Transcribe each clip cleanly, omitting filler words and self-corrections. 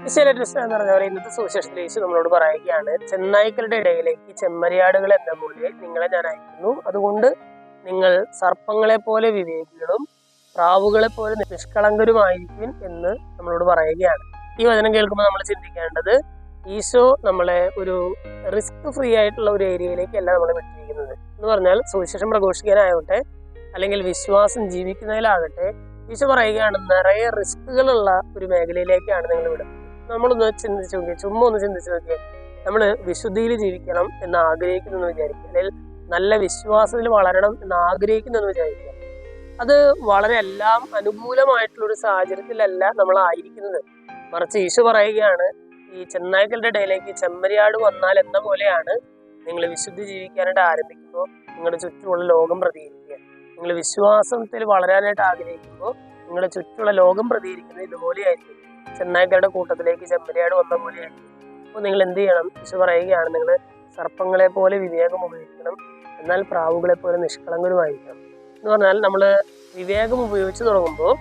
ഈശോയിലെസ് എന്ന് പറഞ്ഞ പോലെ ഇന്നത്തെ സുവിശേഷത്തിൽ യേശു നമ്മളോട് പറയുകയാണ്, ചെന്നായ്ക്കളുടെ ഇടയിലേക്ക് ചെമ്മരിയാടുകൾ എന്ന പോലെ നിങ്ങളെ ഞാൻ അയക്കുന്നു. അതുകൊണ്ട് നിങ്ങൾ സർപ്പങ്ങളെ പോലെ വിവേകികളും പ്രാവുകളെ പോലെ നിഷ്കളങ്കരുമായിരിക്കും എന്ന് നമ്മളോട് പറയുകയാണ്. ഈ വചനം കേൾക്കുമ്പോൾ നമ്മൾ ചിന്തിക്കേണ്ടത്, ഈശോ നമ്മളെ ഒരു റിസ്ക് ഫ്രീ ആയിട്ടുള്ള ഒരു ഏരിയയിലേക്കല്ല നമ്മളെ വിട്ടിരിക്കുന്നത്. എന്ന് പറഞ്ഞാൽ സുവിശേഷം പ്രഘോഷിക്കാനാവട്ടെ അല്ലെങ്കിൽ വിശ്വാസം ജീവിക്കുന്നതിലാകട്ടെ, ഈശോ പറയുകയാണ് നിറയെ റിസ്കുകളുള്ള ഒരു മേഖലയിലേക്കാണ് നിങ്ങൾ വിടുന്നത്. നമ്മളൊന്ന് ചിന്തിച്ചു നോക്കിയാൽ, ചുമ്മാ ഒന്ന് ചിന്തിച്ചു നോക്കിയാൽ, നമ്മൾ വിശുദ്ധിയിൽ ജീവിക്കണം എന്ന് ആഗ്രഹിക്കുന്നു എന്ന് വിചാരിക്കുക, അല്ലെങ്കിൽ നല്ല വിശ്വാസത്തിൽ വളരണം എന്ന് ആഗ്രഹിക്കുന്നു എന്ന് വിചാരിക്കുക. അത് വളരെ എല്ലാം അനുകൂലമായിട്ടുള്ള ഒരു സാഹചര്യത്തിലല്ല നമ്മൾ ആയിരിക്കുന്നത്. മറിച്ച് ഈശോ പറയുകയാണ്, ഈ ചെന്നായ്ക്കളുടെ ഇടയിലേക്ക് ചെമ്മരിയാട് വന്നാൽ എന്ന പോലെയാണ് നിങ്ങൾ വിശുദ്ധി ജീവിക്കാനായിട്ട് ആരംഭിക്കുമ്പോൾ നിങ്ങളുടെ ചുറ്റുമുള്ള ലോകം പ്രതികരിക്കുക. നിങ്ങൾ വിശ്വാസത്തിൽ വളരാനായിട്ട് ആഗ്രഹിക്കുമ്പോൾ നിങ്ങളുടെ ചുറ്റുമുള്ള ലോകം പ്രതികരിക്കുന്നത് ഇതുപോലെയായിരിക്കും. ചെന്നായ്ക്കളുടെ കൂട്ടത്തിലേക്ക് ചെമ്മരിയാട് വന്ന പോലെയായിരിക്കും. അപ്പോൾ നിങ്ങൾ എന്ത് ചെയ്യണം? ഈശോ പറയുകയാണ്, നിങ്ങൾ സർപ്പങ്ങളെ പോലെ വിവേകം ഉപയോഗിക്കണം, എന്നാൽ പ്രാവുകളെ പോലെ നിഷ്കളങ്കരുമായിരിക്കണം. എന്ന് പറഞ്ഞാൽ നമ്മൾ വിവേകം ഉപയോഗിച്ച് തുടങ്ങുമ്പോൾ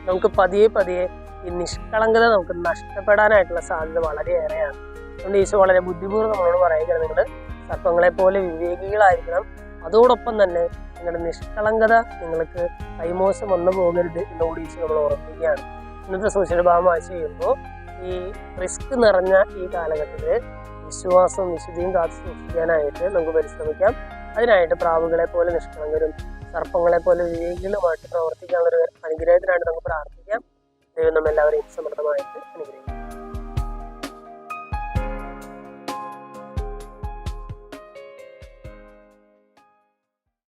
നമുക്ക് പതിയെ പതിയെ ഈ നിഷ്കളങ്കത നമുക്ക് നഷ്ടപ്പെടാനായിട്ടുള്ള സാധ്യത വളരെയേറെയാണ്. അതുകൊണ്ട് ഈശോ വളരെ ബുദ്ധിപൂർവ്വം നമ്മളോട് പറയുകയാണ്, നിങ്ങൾ സർപ്പങ്ങളെ പോലെ വിവേകികളായിരിക്കണം, അതോടൊപ്പം തന്നെ നിങ്ങളുടെ നിഷ്കളങ്കത നിങ്ങൾക്ക് കൈമോശം വന്നു പോകരുത് എന്നുകൂടി ഈശോ നമ്മൾ ഓർമ്മിക്കുകയാണ്. ഇന്നത്തെ സോഷ്യൽ ഭാഗം വായിച്ചു ചെയ്യുമ്പോൾ ഈ റിസ്ക് നിറഞ്ഞ ഈ കാലഘട്ടത്തിൽ വിശ്വാസവും വിശുദ്ധിയും കാത്തു സൂക്ഷിക്കാനായിട്ട് നമുക്ക് പരിശ്രമിക്കാം. അതിനായിട്ട് പ്രാവുകളെ പോലെ നിഷ്കളങ്കരും സർപ്പങ്ങളെ പോലെ വിവേകികളുമായിട്ട് പ്രവർത്തിക്കാനുള്ളൊരു അനുഗ്രഹത്തിനായിട്ട് നമുക്ക് പ്രാർത്ഥിക്കാം. ദൈവം നമ്മെല്ലാവരെയും സമൃദ്ധമായിട്ട് അനുഗ്രഹിക്കും.